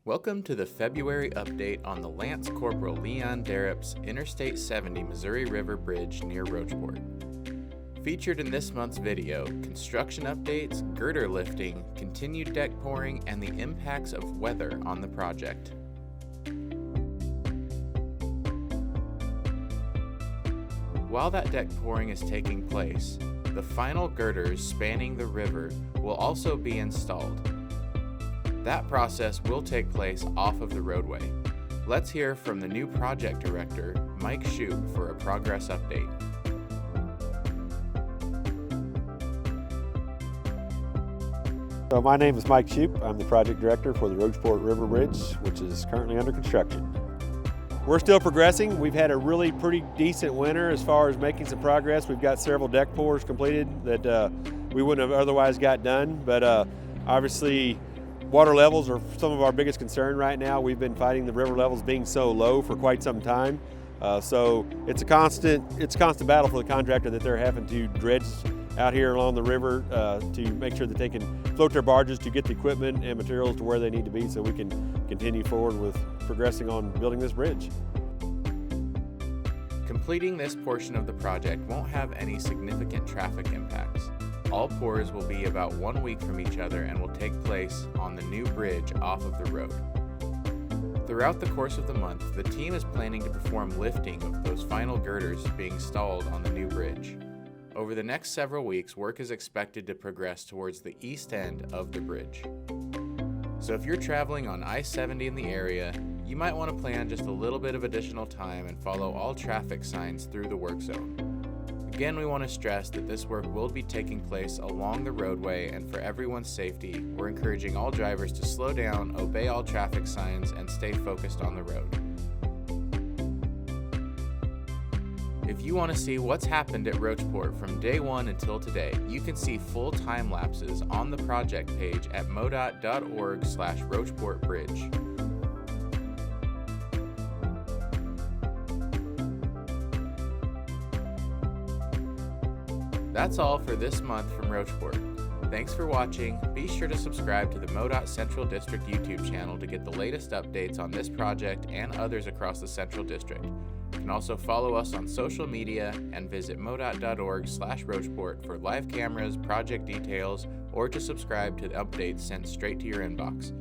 Welcome to the February update on the Lance Corporal Leon Darrup's Interstate 70 Missouri River Bridge near Rocheport. Featured in this month's video, construction updates, girder lifting, continued deck pouring, and the impacts of weather on the project. While that deck pouring is taking place, the final girders spanning the river will also be installed. That process will take place off of the roadway. Let's hear from the new project director, Mike Schupp, for a progress update. So my name is Mike Schupp. I'm the project director for the Rocheport River Bridge, which is currently under construction. We're still progressing. We've had a really pretty decent winter as far as making some progress. We've got several deck pours completed that we wouldn't have otherwise got done, but obviously water levels are some of our biggest concern right now. We've been fighting the river levels being so low for quite some time. So it's a constant battle for the contractor that they're having to dredge out here along the river to make sure that they can float their barges to get the equipment and materials to where they need to be so we can continue forward with progressing on building this bridge. Completing this portion of the project won't have any significant traffic impacts. All pours will be about 1 week from each other and will take place on the new bridge off of the road. Throughout the course of the month, the team is planning to perform lifting of those final girders being installed on the new bridge. Over the next several weeks, work is expected to progress towards the east end of the bridge. So if you're traveling on I-70 in the area, you might want to plan just a little bit of additional time and follow all traffic signs through the work zone. Again, we want to stress that this work will be taking place along the roadway, and for everyone's safety, we're encouraging all drivers to slow down, obey all traffic signs, and stay focused on the road. If you want to see what's happened at Rocheport from day one until today, you can see full time lapses on the project page at modot.org/RocheportBridge. That's all for this month from Rocheport. Thanks for watching. Be sure to subscribe to the MoDOT Central District YouTube channel to get the latest updates on this project and others across the Central District. You can also follow us on social media and visit modot.org/Rocheport for live cameras, project details, or to subscribe to the updates sent straight to your inbox.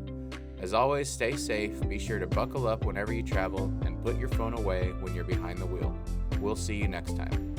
As always, stay safe, be sure to buckle up whenever you travel, and put your phone away when you're behind the wheel. We'll see you next time.